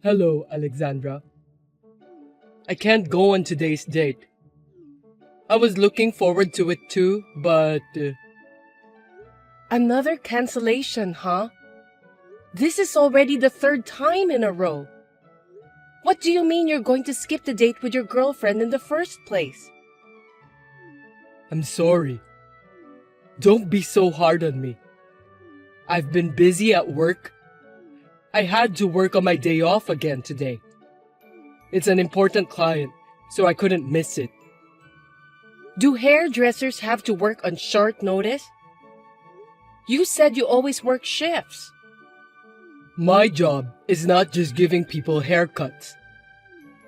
Hello, Alexandra. I can't go on today's date. I was looking forward to it too, but... Another cancellation, huh? This is already the third time in a row. What do you mean you're going to skip the date with your girlfriend in the first place? I'm sorry. Don't be so hard on me. I've been busy at work. I had to work on my day off again today. It's an important client, so I couldn't miss it. Do hairdressers have to work on short notice? You said you always work shifts. My job is not just giving people haircuts.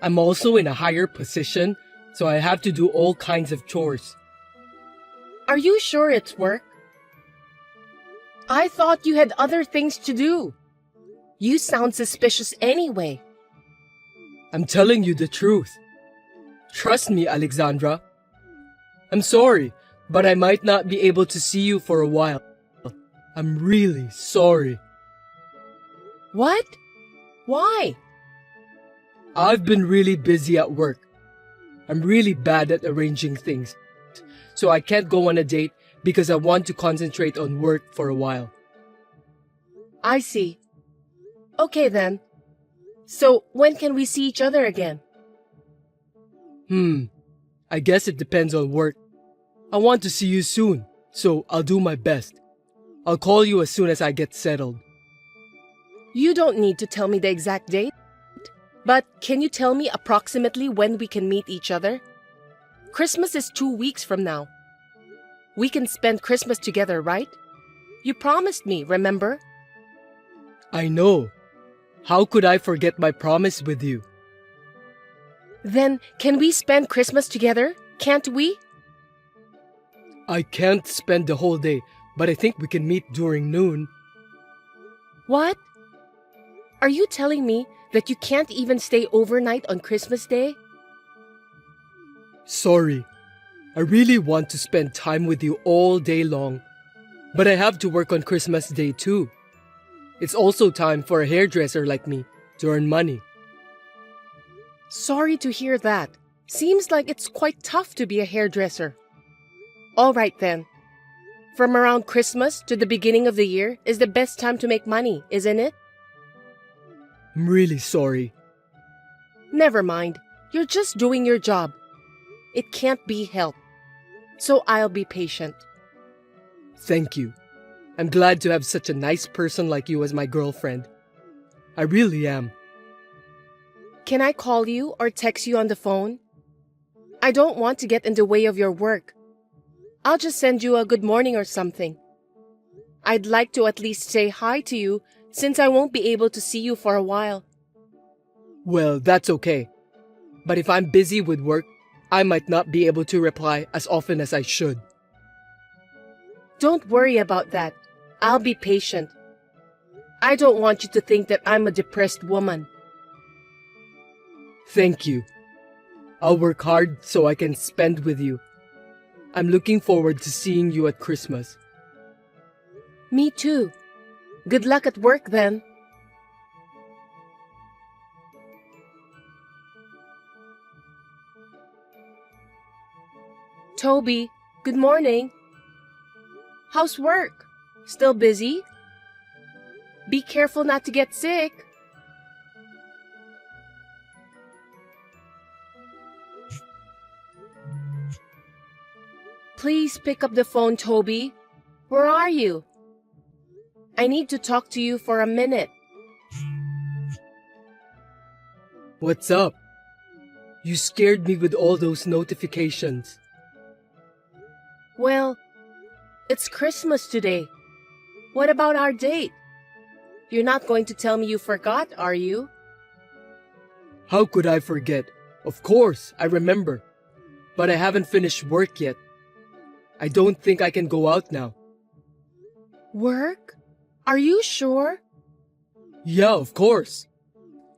I'm also in a higher position, so I have to do all kinds of chores. Are you sure it's work? I thought you had other things to do. You sound suspicious anyway. I'm telling you the truth. Trust me, Alexandra. I'm sorry, but I might not be able to see you for a while. I'm really sorry. What? Why? I've been really busy at work. I'm really bad at arranging things, so I can't go on a date because I want to concentrate on work for a while. I see. Okay then. So when can we see each other again? I guess it depends on work. I want to see you soon, so I'll do my best. I'll call you as soon as I get settled. You don't need to tell me the exact date, but can you tell me approximately when we can meet each other? Christmas is 2 weeks from now. We can spend Christmas together, right? You promised me, remember? I know. How could I forget my promise with you? Then, can we spend Christmas together? Can't we? I can't spend the whole day, but I think we can meet during noon. What? Are you telling me that you can't even stay overnight on Christmas Day? Sorry. I really want to spend time with you all day long, but I have to work on Christmas Day too. It's also time for a hairdresser like me to earn money. Sorry to hear that. Seems like it's quite tough to be a hairdresser. All right then. From around Christmas to the beginning of the year is the best time to make money, isn't it? I'm really sorry. Never mind. You're just doing your job. It can't be helped. So I'll be patient. Thank you. I'm glad to have such a nice person like you as my girlfriend. I really am. Can I call you or text you on the phone? I don't want to get in the way of your work. I'll just send you a good morning or something. I'd like to at least say hi to you since I won't be able to see you for a while. Well, that's okay. But if I'm busy with work, I might not be able to reply as often as I should. Don't worry about that. I'll be patient. I don't want you to think that I'm a depressed woman. Thank you. I'll work hard so I can spend with you. I'm looking forward to seeing you at Christmas. Me too. Good luck at work then. Toby, good morning. How's work? Still busy? Be careful not to get sick. Please pick up the phone, Toby. Where are you? I need to talk to you for a minute. What's up? You scared me with all those notifications. Well, it's Christmas today. What about our date? You're not going to tell me you forgot, are you? How could I forget? Of course, I remember. But I haven't finished work yet. I don't think I can go out now. Work? Are you sure? Yeah, of course.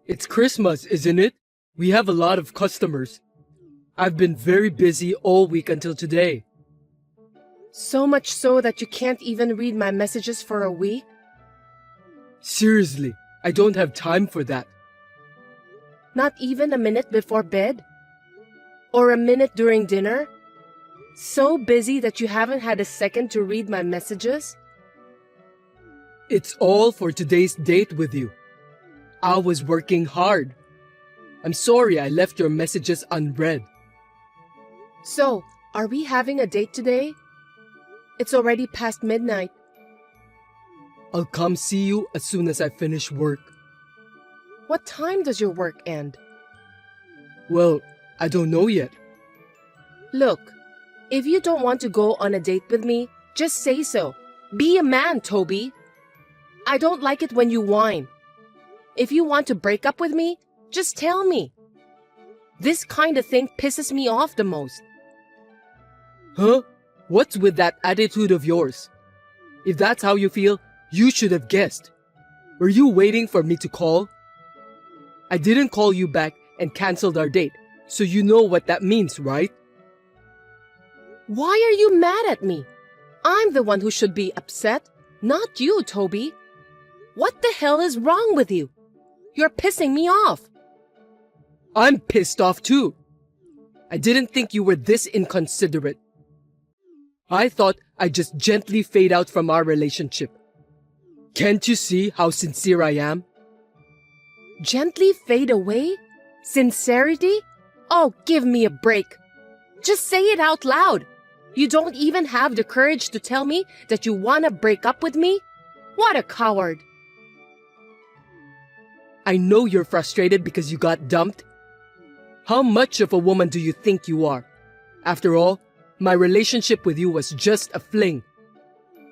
It's Christmas, isn't it? We have a lot of customers. I've been very busy all week until today. So much so that you can't even read my messages for a week? Seriously, I don't have time for that. Not even a minute before bed? Or a minute during dinner? So busy that you haven't had a second to read my messages? It's all for today's date with you. I was working hard. I'm sorry I left your messages unread. So, are we having a date today? It's already past midnight. I'll come see you as soon as I finish work. What time does your work end? Well, I don't know yet. Look, if you don't want to go on a date with me, just say so. Be a man, Toby. I don't like it when you whine. If you want to break up with me, just tell me. This kind of thing pisses me off the most. Huh? What's with that attitude of yours? If that's how you feel, you should have guessed. Were you waiting for me to call? I didn't call you back and canceled our date, so you know what that means, right? Why are you mad at me? I'm the one who should be upset, not you, Toby. What the hell is wrong with you? You're pissing me off. I'm pissed off too. I didn't think you were this inconsiderate. I thought I'd just gently fade out from our relationship. Can't you see how sincere I am? Gently fade away? Sincerity? Oh, give me a break. Just say it out loud. You don't even have the courage to tell me that you want to break up with me? What a coward. I know you're frustrated because you got dumped. How much of a woman do you think you are? After all, my relationship with you was just a fling.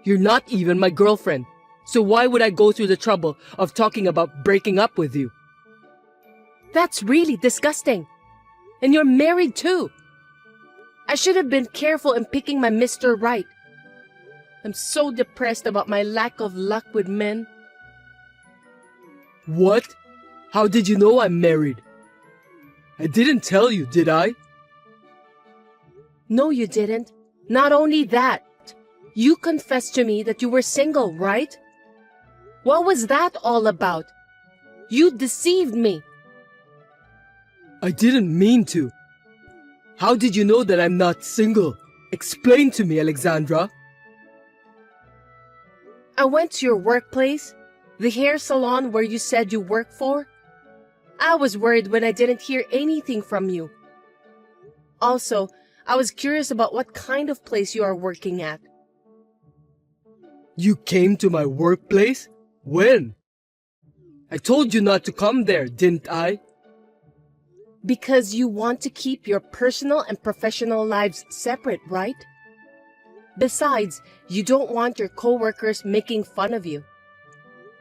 You're not even my girlfriend, so why would I go through the trouble of talking about breaking up with you? That's really disgusting. And you're married too. I should have been careful in picking my Mr. Right. I'm so depressed about my lack of luck with men. What? How did you know I'm married? I didn't tell you, did I? No, you didn't. Not only that, you confessed to me that you were single, right? What was that all about? You deceived me. I didn't mean to. How did you know that I'm not single? Explain to me, Alexandra. I went to your workplace, the hair salon where you said you work for. I was worried when I didn't hear anything from you. Also, I was curious about what kind of place you are working at. You came to my workplace? When? I told you not to come there, didn't I? Because you want to keep your personal and professional lives separate, right? Besides, you don't want your coworkers making fun of you.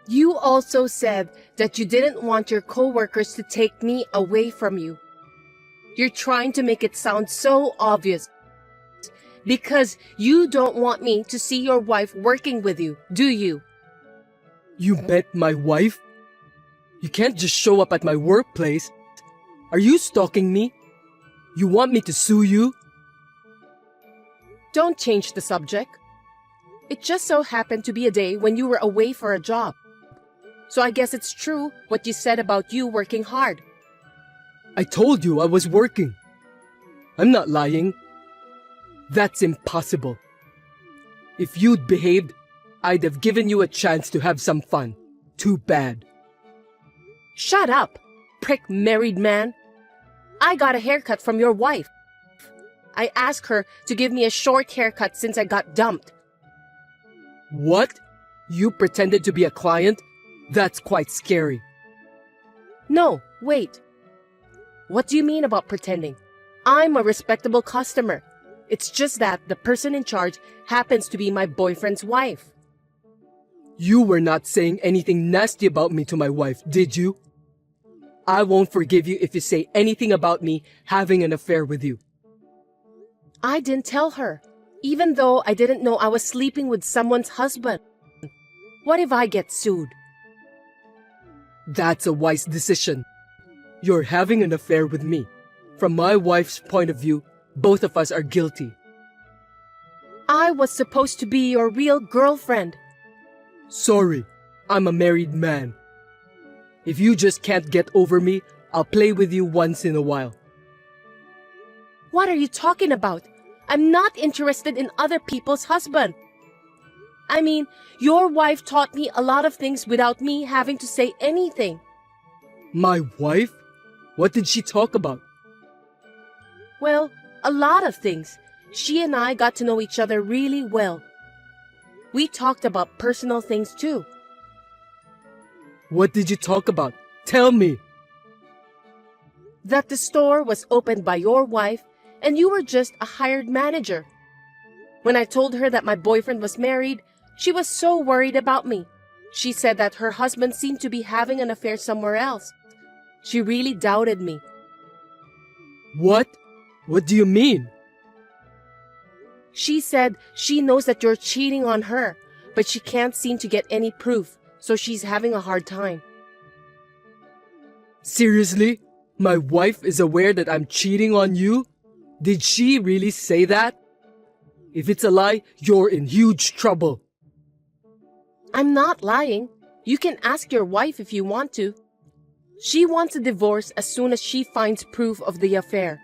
You also said that you didn't want your coworkers to take me away from you. You're trying to make it sound so obvious. Because you don't want me to see your wife working with you, do you? You met my wife? You can't just show up at my workplace. Are you stalking me? You want me to sue you? Don't change the subject. It just so happened to be a day when you were away for a job. So I guess it's true what you said about you working hard. I told you I was working. I'm not lying. That's impossible. If you'd behaved, I'd have given you a chance to have some fun. Too bad. Shut up, prick married man. I got a haircut from your wife. I asked her to give me a short haircut since I got dumped. What? You pretended to be a client? That's quite scary. No, wait. What do you mean about pretending? I'm a respectable customer. It's just that the person in charge happens to be my boyfriend's wife. You were not saying anything nasty about me to my wife, did you? I won't forgive you if you say anything about me having an affair with you. I didn't tell her, even though I didn't know I was sleeping with someone's husband. What if I get sued? That's a wise decision. You're having an affair with me. From my wife's point of view, both of us are guilty. I was supposed to be your real girlfriend. Sorry, I'm a married man. If you just can't get over me, I'll play with you once in a while. What are you talking about? I'm not interested in other people's husband. I mean, your wife taught me a lot of things without me having to say anything. My wife? What did she talk about? Well, a lot of things. She and I got to know each other really well. We talked about personal things too. What did you talk about? Tell me. That the store was opened by your wife and you were just a hired manager. When I told her that my boyfriend was married, she was so worried about me. She said that her husband seemed to be having an affair somewhere else. She really doubted me. What? What do you mean? She said she knows that you're cheating on her, but she can't seem to get any proof, so she's having a hard time. Seriously? My wife is aware that I'm cheating on you? Did she really say that? If it's a lie, you're in huge trouble. I'm not lying. You can ask your wife if you want to. She wants a divorce as soon as she finds proof of the affair.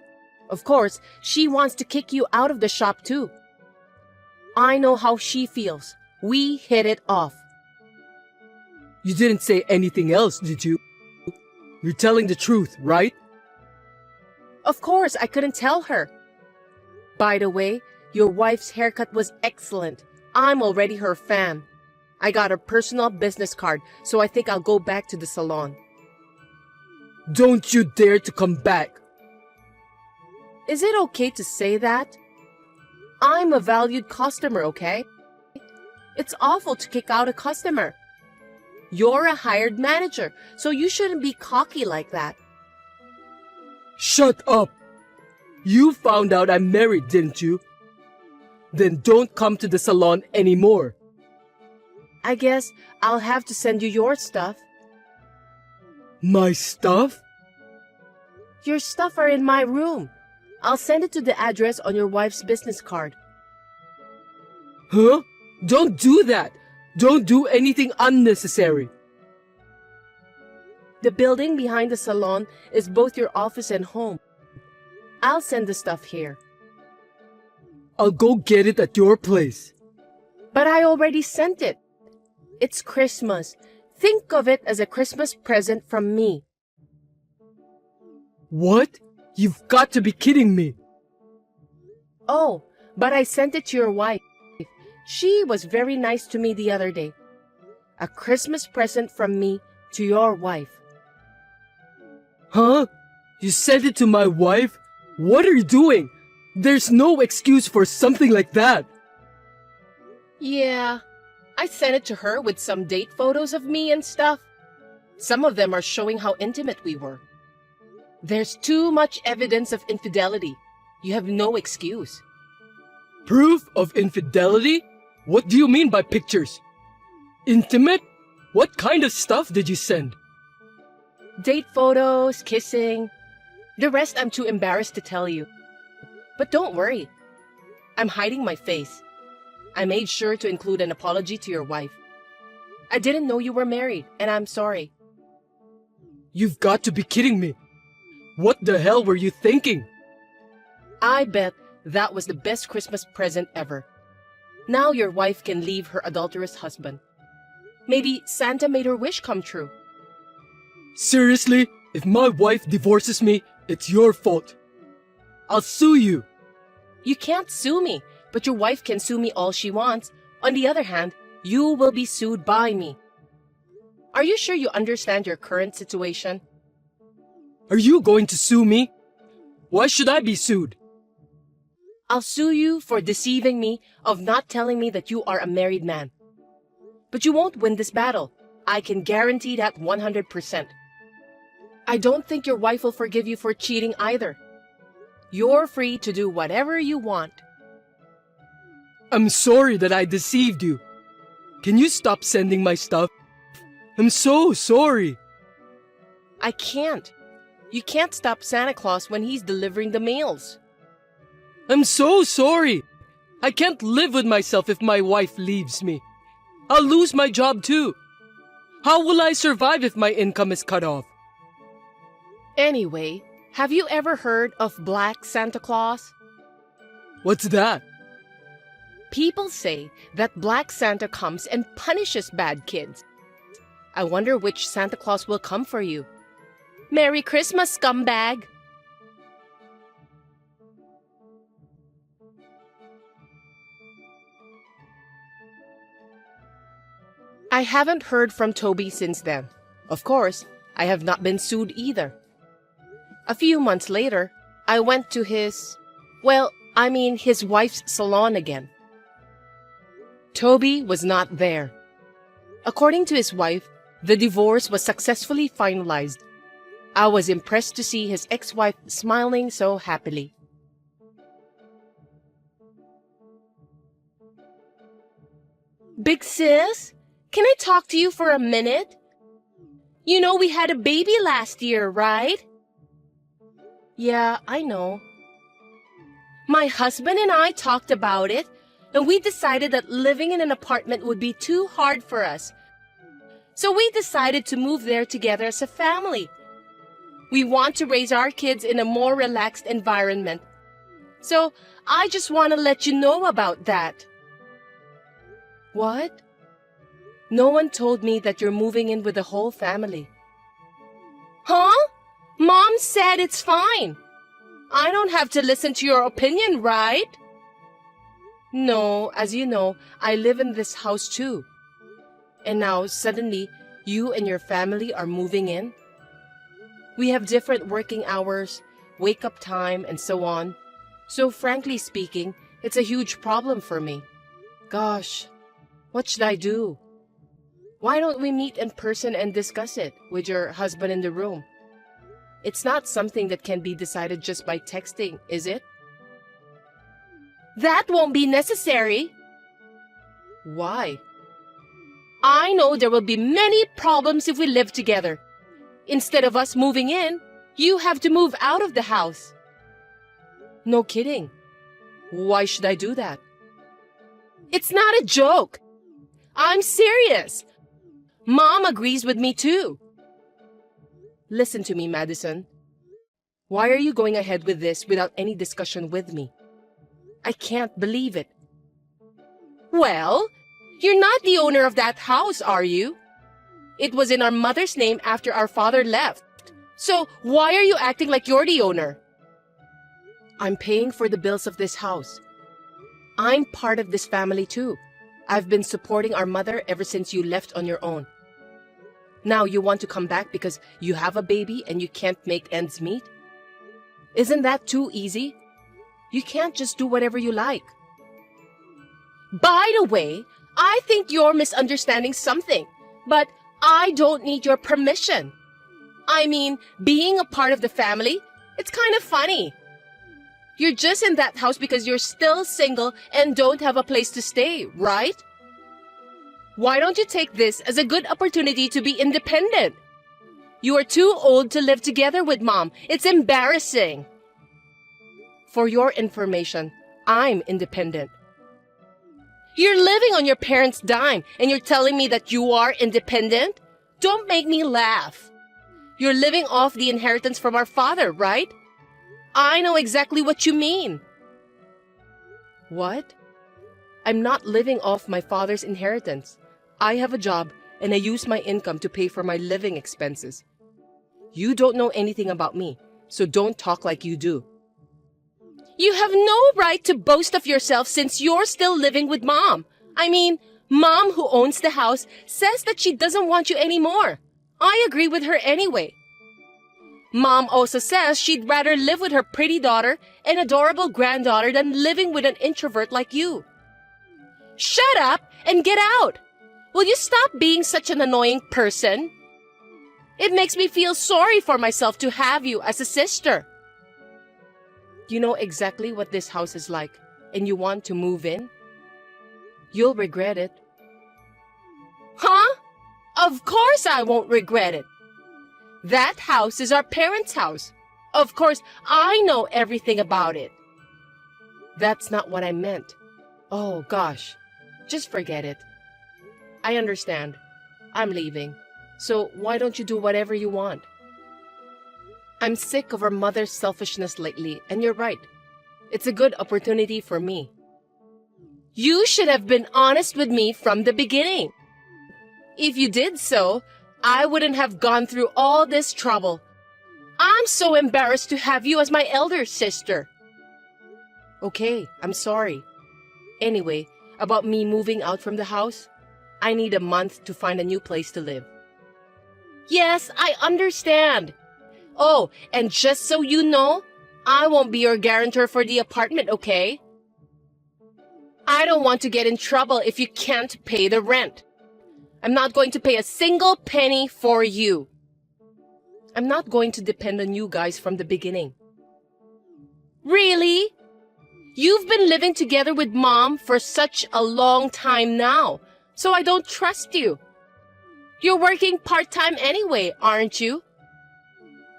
Of course, she wants to kick you out of the shop too. I know how she feels. We hit it off. You didn't say anything else, did you? You're telling the truth, right? Of course, I couldn't tell her. By the way, your wife's haircut was excellent. I'm already her fan. I got her personal business card, so I think I'll go back to the salon. Don't you dare to come back. Is it okay to say that? I'm a valued customer, okay? It's awful to kick out a customer. You're a hired manager, so you shouldn't be cocky like that. Shut up! You found out I'm married, didn't you? Then don't come to the salon anymore. I guess I'll have to send you your stuff. My stuff? Your stuff are in my room. I'll send it to the address on your wife's business card. Huh? Don't do that! Don't do anything unnecessary. The building behind the salon is both your office and home. I'll send the stuff here. I'll go get it at your place. But I already sent it. It's Christmas. Think of it as a Christmas present from me. What? You've got to be kidding me. Oh, but I sent it to your wife. She was very nice to me the other day. A Christmas present from me to your wife. Huh? You sent it to my wife? What are you doing? There's no excuse for something like that. Yeah, I sent it to her with some date photos of me and stuff. Some of them are showing how intimate we were. There's too much evidence of infidelity. You have no excuse. Proof of infidelity? What do you mean by pictures? Intimate? What kind of stuff did you send? Date photos, kissing. The rest I'm too embarrassed to tell you. But don't worry. I'm hiding my face. I made sure to include an apology to your wife. I didn't know you were married, and I'm sorry. You've got to be kidding me. What the hell were you thinking? I bet that was the best Christmas present ever. Now your wife can leave her adulterous husband. Maybe Santa made her wish come true. Seriously? If my wife divorces me, it's your fault. I'll sue you. You can't sue me, but your wife can sue me all she wants. On the other hand, you will be sued by me. Are you sure you understand your current situation? Are you going to sue me? Why should I be sued? I'll sue you for deceiving me of not telling me that you are a married man. But you won't win this battle. I can guarantee that 100%. I don't think your wife will forgive you for cheating either. You're free to do whatever you want. I'm sorry that I deceived you. Can you stop sending my stuff? I'm so sorry. I can't. You can't stop Santa Claus when he's delivering the mails. I'm so sorry. I can't live with myself if my wife leaves me. I'll lose my job too. How will I survive if my income is cut off? Anyway, have you ever heard of Black Santa Claus? What's that? People say that Black Santa comes and punishes bad kids. I wonder which Santa Claus will come for you. Merry Christmas, scumbag! I haven't heard from Toby since then. Of course, I have not been sued either. A few months later, I went to his wife's salon again. Toby was not there. According to his wife, the divorce was successfully finalized. I was impressed to see his ex-wife smiling so happily. Big sis, can I talk to you for a minute? You know we had a baby last year, right? Yeah, I know. My husband and I talked about it, and we decided that living in an apartment would be too hard for us. So we decided to move there together as a family. We want to raise our kids in a more relaxed environment. So I just want to let you know about that. What? No one told me that you're moving in with the whole family. Huh? Mom said it's fine. I don't have to listen to your opinion, right? No, as you know, I live in this house too. And now, suddenly, you and your family are moving in? We have different working hours, wake-up time, and so on. So frankly speaking, it's a huge problem for me. Gosh, what should I do? Why don't we meet in person and discuss it with your husband in the room? It's not something that can be decided just by texting, is it? That won't be necessary. Why? I know there will be many problems if we live together. Instead of us moving in, you have to move out of the house. No kidding. Why should I do that? It's not a joke. I'm serious. Mom agrees with me too. Listen to me, Madison. Why are you going ahead with this without any discussion with me? I can't believe it. Well, you're not the owner of that house, are you? It was in our mother's name after our father left. So why are you acting like you're the owner? I'm paying for the bills of this house. I'm part of this family too. I've been supporting our mother ever since you left on your own. Now you want to come back because you have a baby and you can't make ends meet? Isn't that too easy? You can't just do whatever you like. By the way, I think you're misunderstanding something, but I don't need your permission. I mean, being a part of the family, it's kind of funny. You're just in that house because you're still single and don't have a place to stay, right? Why don't you take this as a good opportunity to be independent? You are too old to live together with Mom. It's embarrassing. For your information, I'm independent. You're living on your parents' dime and you're telling me that you are independent? Don't make me laugh. You're living off the inheritance from our father, right? I know exactly what you mean. What? I'm not living off my father's inheritance. I have a job and I use my income to pay for my living expenses. You don't know anything about me, so don't talk like you do. You have no right to boast of yourself since you're still living with Mom. I mean, Mom, who owns the house, says that she doesn't want you anymore. I agree with her anyway. Mom also says she'd rather live with her pretty daughter and adorable granddaughter than living with an introvert like you. Shut up and get out! Will you stop being such an annoying person? It makes me feel sorry for myself to have you as a sister. You know exactly what this house is like, and you want to move in? You'll regret it. Huh? Of course I won't regret it. That house is our parents' house. Of course, I know everything about it. That's not what I meant. Oh, gosh. Just forget it. I understand. I'm leaving. So why don't you do whatever you want? I'm sick of our mother's selfishness lately, and you're right. It's a good opportunity for me. You should have been honest with me from the beginning. If you did so, I wouldn't have gone through all this trouble. I'm so embarrassed to have you as my elder sister. Okay, I'm sorry. Anyway, about me moving out from the house, I need a month to find a new place to live. Yes, I understand. Oh, and just so you know, I won't be your guarantor for the apartment, okay? I don't want to get in trouble if you can't pay the rent. I'm not going to pay a single penny for you. I'm not going to depend on you guys from the beginning. Really? You've been living together with Mom for such a long time now, so I don't trust you. You're working part-time anyway, aren't you?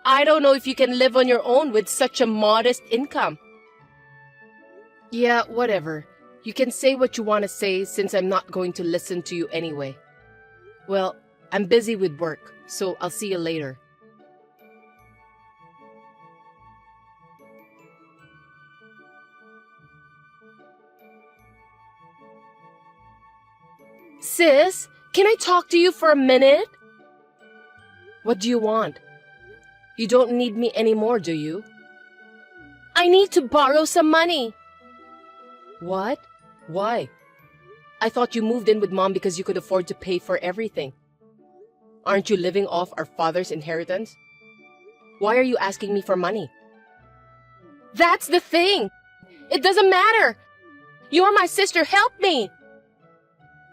I don't know if you can live on your own with such a modest income. Yeah, whatever. You can say what you want to say since I'm not going to listen to you anyway. Well, I'm busy with work, so I'll see you later. Sis, can I talk to you for a minute? What do you want? You don't need me anymore, do you? I need to borrow some money. What? Why? I thought you moved in with Mom because you could afford to pay for everything. Aren't you living off our father's inheritance? Why are you asking me for money? That's the thing. It doesn't matter. You're my sister. Help me.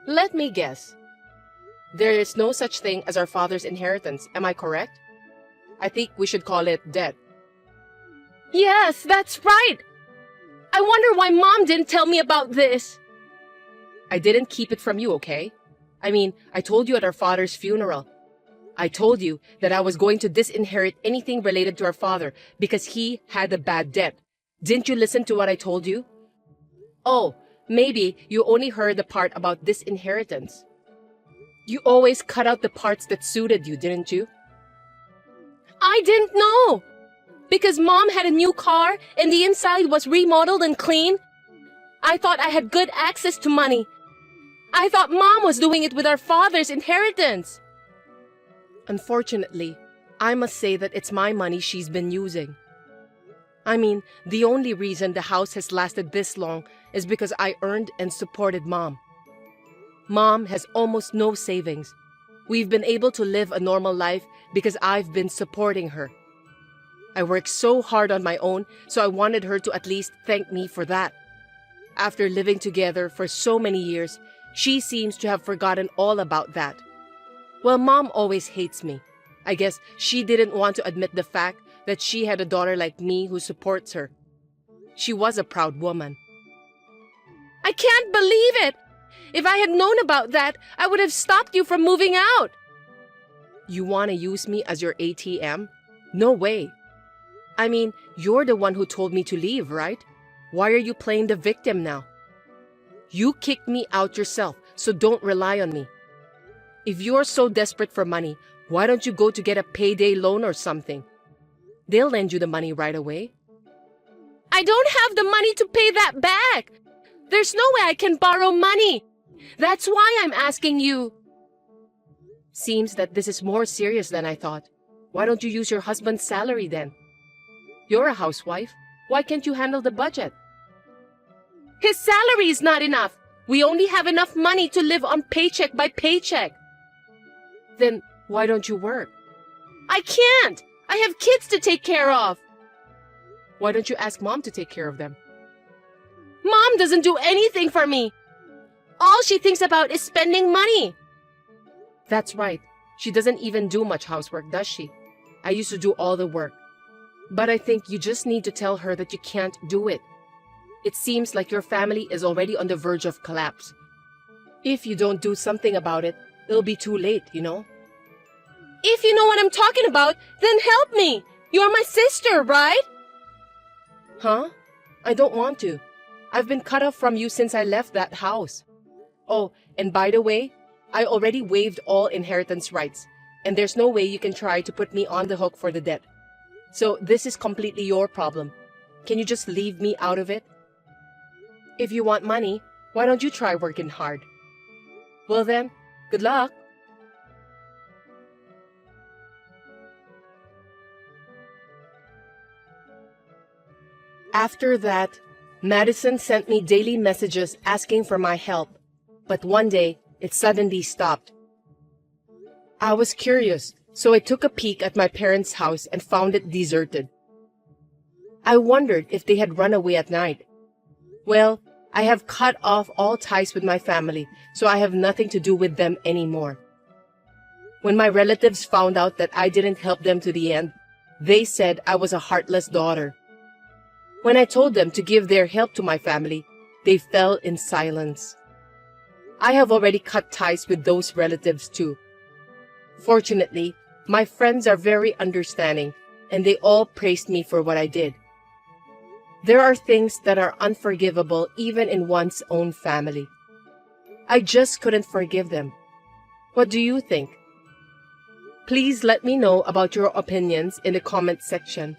Let me guess. There is no such thing as our father's inheritance. Am I correct? I think we should call it debt. Yes, that's right. I wonder why Mom didn't tell me about this. I didn't keep it from you, okay? I mean, I told you at our father's funeral. I told you that I was going to disinherit anything related to our father because he had a bad debt. Didn't you listen to what I told you? Oh, maybe you only heard the part about disinheritance. You always cut out the parts that suited you, didn't you? I didn't know. Because Mom had a new car and the inside was remodeled and clean. I thought I had good access to money. I thought Mom was doing it with our father's inheritance. Unfortunately, I must say that it's my money she's been using. I mean, the only reason the house has lasted this long is because I earned and supported Mom. Mom has almost no savings. We've been able to live a normal life because I've been supporting her. I worked so hard on my own, so I wanted her to at least thank me for that. After living together for so many years, she seems to have forgotten all about that. Well, Mom always hates me. I guess she didn't want to admit the fact that she had a daughter like me who supports her. She was a proud woman. I can't believe it! If I had known about that, I would have stopped you from moving out. You want to use me as your ATM? No way. I mean, you're the one who told me to leave, right? Why are you playing the victim now? You kicked me out yourself, so don't rely on me. If you're so desperate for money, why don't you go to get a payday loan or something? They'll lend you the money right away. I don't have the money to pay that back. There's no way I can borrow money. That's why I'm asking you. Seems that this is more serious than I thought. Why don't you use your husband's salary then? You're a housewife. Why can't you handle the budget? His salary is not enough. We only have enough money to live on paycheck by paycheck. Then why don't you work? I can't. I have kids to take care of. Why don't you ask Mom to take care of them? Mom doesn't do anything for me. All she thinks about is spending money. That's right. She doesn't even do much housework, does she? I used to do all the work. But I think you just need to tell her that you can't do it. It seems like your family is already on the verge of collapse. If you don't do something about it, it'll be too late, you know? If you know what I'm talking about, then help me. You're my sister, right? Huh? I don't want to. I've been cut off from you since I left that house. Oh, and by the way, I already waived all inheritance rights, and there's no way you can try to put me on the hook for the debt. So this is completely your problem. Can you just leave me out of it? If you want money, why don't you try working hard? Well then, good luck. After that, Madison sent me daily messages asking for my help, but one day it suddenly stopped. I was curious, so I took a peek at my parents' house and found it deserted. I wondered if they had run away at night. Well, I have cut off all ties with my family, so I have nothing to do with them anymore. When my relatives found out that I didn't help them to the end, they said I was a heartless daughter. When I told them to give their help to my family, they fell in silence. I have already cut ties with those relatives too. Fortunately, my friends are very understanding, and they all praised me for what I did. There are things that are unforgivable even in one's own family. I just couldn't forgive them. What do you think? Please let me know about your opinions in the comment section.